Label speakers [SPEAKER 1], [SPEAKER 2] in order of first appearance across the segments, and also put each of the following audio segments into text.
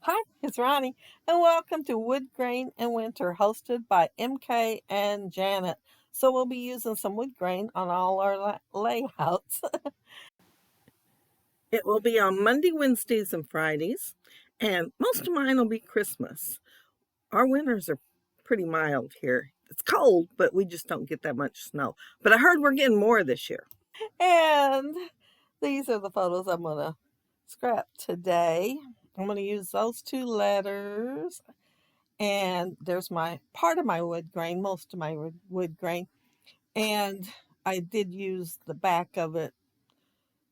[SPEAKER 1] Hi, it's Ronnie, and welcome to Woodgrain and Winter, hosted by MK and Janet. So we'll be using some wood grain on all our layouts. It will be on Monday, Wednesdays, and Fridays, and most of mine will be Christmas. Our winters are pretty mild here. It's cold, but we just don't get that much snow. But I heard we're getting more this year. And these are the photos I'm going to scrap today. I'm going to use those two letters. And there's my part of my wood grain, most of my wood grain. And I did use the back of it,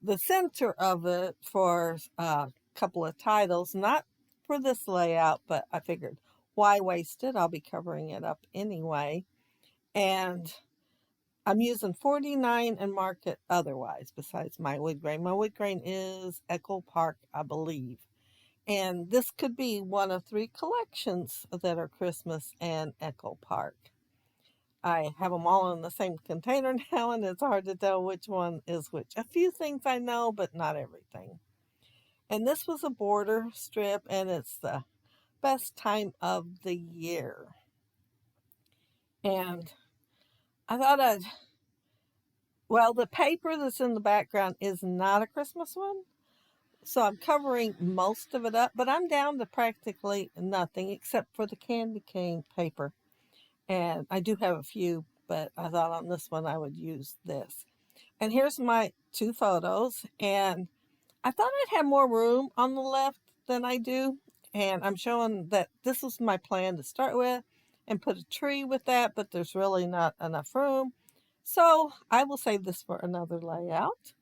[SPEAKER 1] the center of it, for a couple of titles, not for this layout, but I figured why waste it? I'll be covering it up anyway. And I'm using 49 and mark it otherwise besides my wood grain. My wood grain is Echo Park, I believe. And this could be one of three collections that are Christmas and Echo Park. I have them all in the same container now, and it's hard to tell which one is which. A few things I know, but not everything. And this was a border strip, and it's the best time of the year. And I thought the paper that's in the background is not a Christmas one. So I'm covering most of it up, but I'm down to practically nothing except for the candy cane paper. And I do have a few, but I thought on this one I would use this. And here's my two photos. And I thought I'd have more room on the left than I do. And I'm showing that this was my plan to start with and put a tree with that, but there's really not enough room. So I will save this for another layout.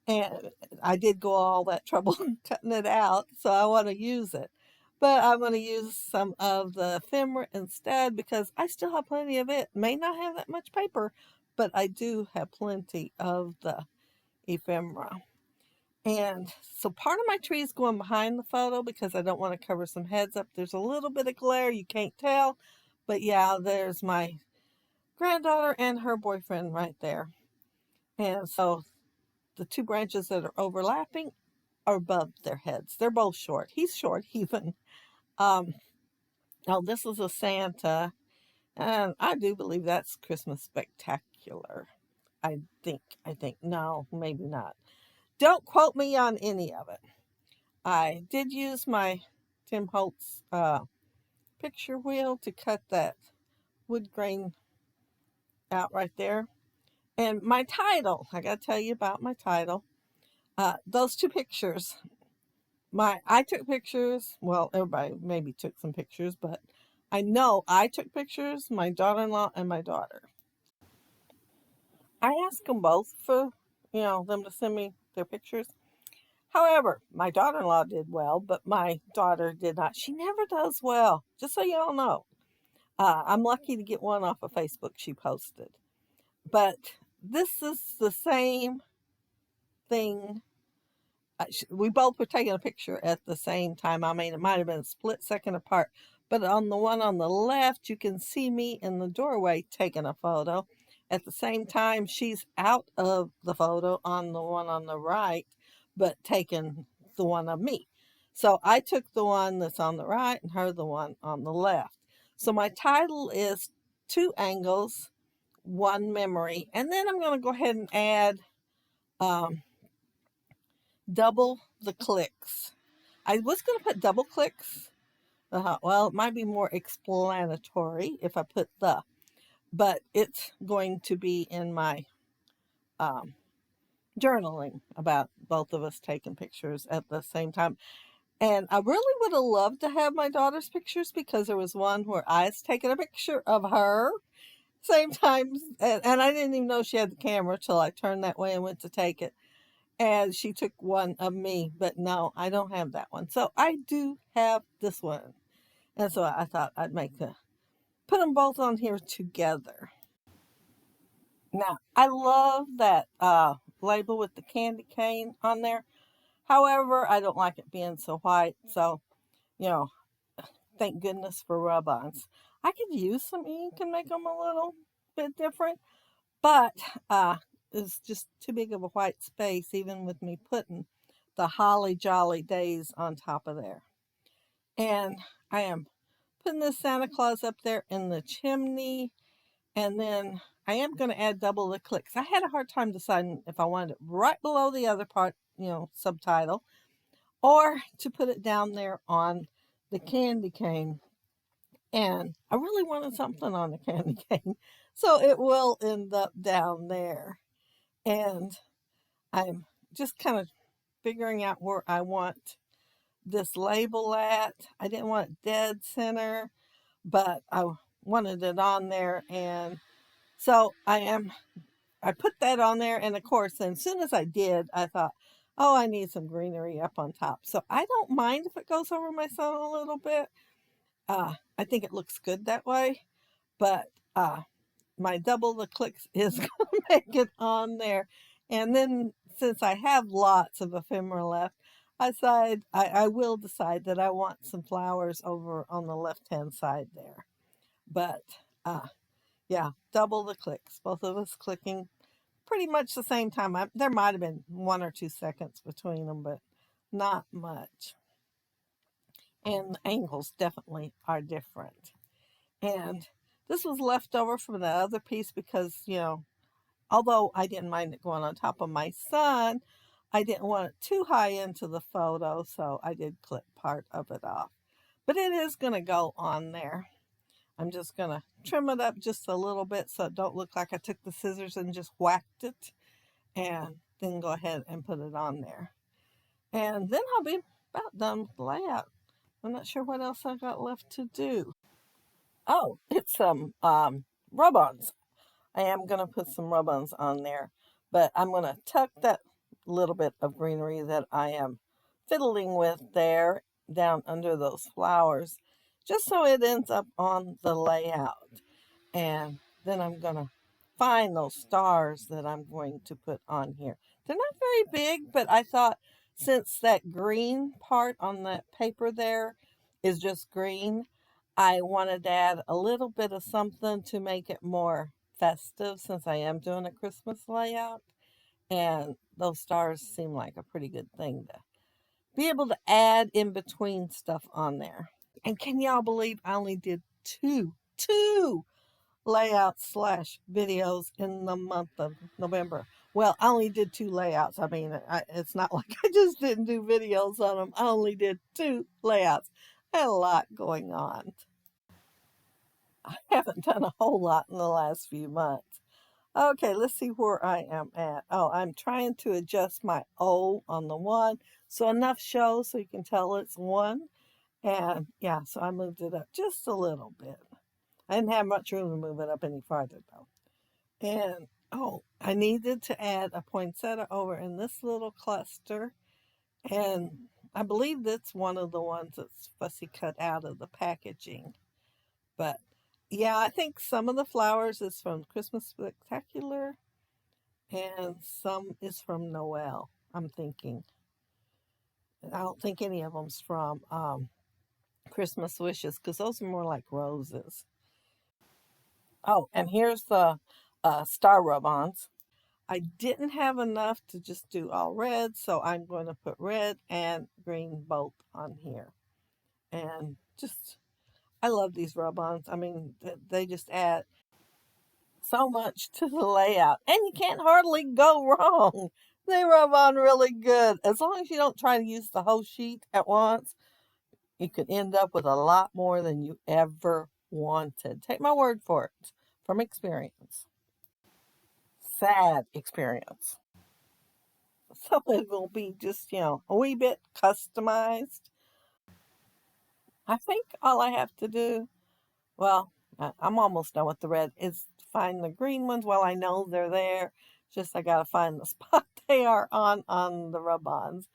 [SPEAKER 1] And I did go all that trouble cutting it out, so I want to use it. But I'm going to use some of the ephemera instead because I still have plenty of it. May not have that much paper, but I do have plenty of the ephemera. And so part of my tree is going behind the photo because I don't want to cover some heads up. There's a little bit of glare, you can't tell. But yeah, there's my granddaughter and her boyfriend right there. And so the two branches that are overlapping are above their heads. They're both short. He's short even. Um, oh, this is a Santa, and I do believe that's Christmas Spectacular. I think. No, maybe not. Don't quote me on any of it. I did use my Tim Holtz picture wheel to cut that wood grain out right there. And my title, I got to tell you about my title. Those two pictures, I took pictures. Well, everybody maybe took some pictures, but I know I took pictures, my daughter-in-law and my daughter. I asked them both for, them to send me their pictures. However, my daughter-in-law did well, but my daughter did not. She never does well, just so you all know. I'm lucky to get one off of Facebook she posted. But this is the same thing. We both were taking a picture at the same time. I mean, it might have been a split second apart. But on the one on the left, you can see me in the doorway taking a photo. At the same time, she's out of the photo on the one on the right, but taking the one of me. So I took the one that's on the right and her the one on the left. So my title is Two Angles, One Memory. And then I'm going to go ahead and add double the clicks. I was going to put double clicks. Well, it might be more explanatory if I put but it's going to be in my um, journaling about both of us taking pictures at the same time. And I really would have loved to have my daughter's pictures because there was one where I was taking a picture of her same time. And I didn't even know she had the camera till I turned that way and went to take it. And she took one of me, but no, I don't have that one. So I do have this one. And so I thought I'd put them both on here together. Now, I love that label with the candy cane on there. However, I don't like it being so white. So, you know, thank goodness for rub-ons. I could use some ink and make them a little bit different, but it's just too big of a white space, even with me putting the Holly Jolly Days on top of there. And I am putting this Santa Claus up there in the chimney. And then I am going to add double the clicks. I had a hard time deciding if I wanted it right below the other part, subtitle, or to put it down there on the candy cane. And I really wanted something on the candy cane. So it will end up down there. And I'm just kind of figuring out where I want this label at. I didn't want it dead center, but I wanted it on there. And so I put that on there. And of course, as soon as I did, I thought, oh, I need some greenery up on top. So I don't mind if it goes over my sun a little bit. I think it looks good that way, but my double the clicks is going to make it on there. And then since I have lots of ephemera left, I will decide that I want some flowers over on the left hand side there. But yeah, double the clicks. Both of us clicking pretty much the same time. There might have been 1 or 2 seconds between them, but not much. And the angles definitely are different. And this was left over from the other piece because, although I didn't mind it going on top of my sun, I didn't want it too high into the photo, so I did clip part of it off. But it is going to go on there. I'm just going to trim it up just a little bit so it don't look like I took the scissors and just whacked it, and then go ahead and put it on there. And then I'll be about done with the layout. I'm not sure what else I got left to do. Oh, it's some rub-ons. I am going to put some rub-ons on there, but I'm going to tuck that little bit of greenery that I am fiddling with there down under those flowers, just so it ends up on the layout. And then I'm going to find those stars that I'm going to put on here. They're not very big, but I thought since that green part on that paper there is just green, I wanted to add a little bit of something to make it more festive since I am doing a Christmas layout. And those stars seem like a pretty good thing to be able to add in between stuff on there. And can y'all believe I only did two layouts slash videos in the month of November? Well, I only did 2 layouts. I mean, it's not like I just didn't do videos on them. I only did 2 layouts. I had a lot going on. I haven't done a whole lot in the last few months. Okay, let's see where I am at. Oh, I'm trying to adjust my O on the one so enough shows so you can tell it's one. And yeah, so I moved it up just a little bit. I didn't have much room to move it up any farther though. And oh, I needed to add a poinsettia over in this little cluster. And I believe that's one of the ones that's fussy cut out of the packaging. But yeah, I think some of the flowers is from Christmas Spectacular and some is from Noel, I'm thinking. I don't think any of them's from Christmas Wishes because those are more like roses. Oh, and here's the star rub-ons. I didn't have enough to just do all red, so I'm going to put red and green both on here. And just, I love these rub-ons. I mean, they just add so much to the layout, and you can't hardly go wrong. They rub on really good. As long as you don't try to use the whole sheet at once, you could end up with a lot more than you ever wanted. Take my word for it from experience. Sad experience. Some of it will be just, a wee bit customized. I think all I have to do, well, I'm almost done with the red, is find the green ones. Well, I know they're there. Just I gotta find the spot they are on the rub-ons.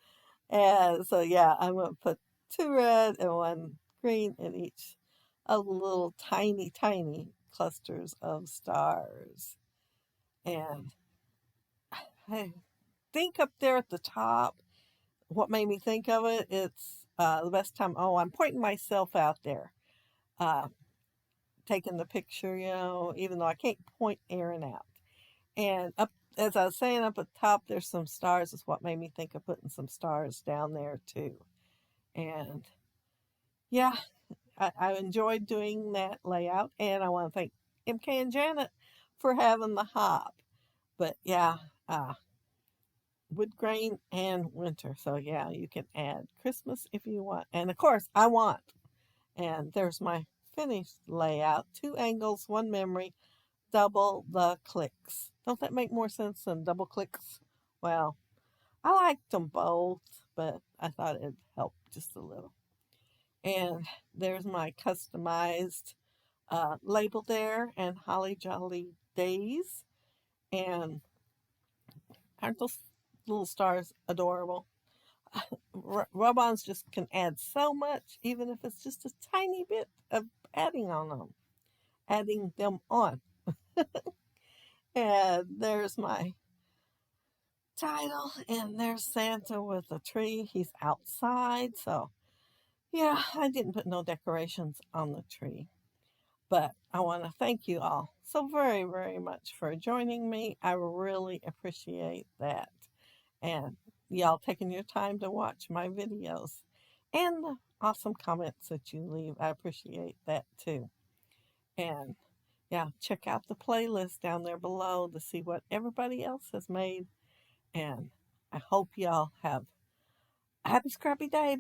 [SPEAKER 1] And so yeah, I'm gonna put 2 red and 1 green in each of the little tiny, tiny clusters of stars. And I think up there at the top, what made me think of it, it's the best time. Oh, I'm pointing myself out there, uh, taking the picture, even though I can't point Aaron out. And up, as I was saying, up at the top, there's some stars. Is what made me think of putting some stars down there too. And yeah, I enjoyed doing that layout, and I want to thank MK and Janet for having the hop. But yeah, uh, Woodgrain and Winter. So yeah, you can add Christmas if you want. And of course, I want. And there's my finished layout. 2 angles, 1 memory, double the clicks. Don't that make more sense than double clicks? Well, I liked them both, but I thought it'd help just a little. And there's my customized label there and Holly Jolly Days. And aren't those little stars adorable? Rub-ons just can add so much, even if it's just a tiny bit of adding them on. And there's my title, and there's Santa with a tree. He's outside, so yeah, I didn't put no decorations on the tree. But I want to thank you all so very, very much for joining me. I really appreciate that. And y'all taking your time to watch my videos and the awesome comments that you leave. I appreciate that too. And yeah, check out the playlist down there below to see what everybody else has made. And I hope y'all have a happy scrappy day.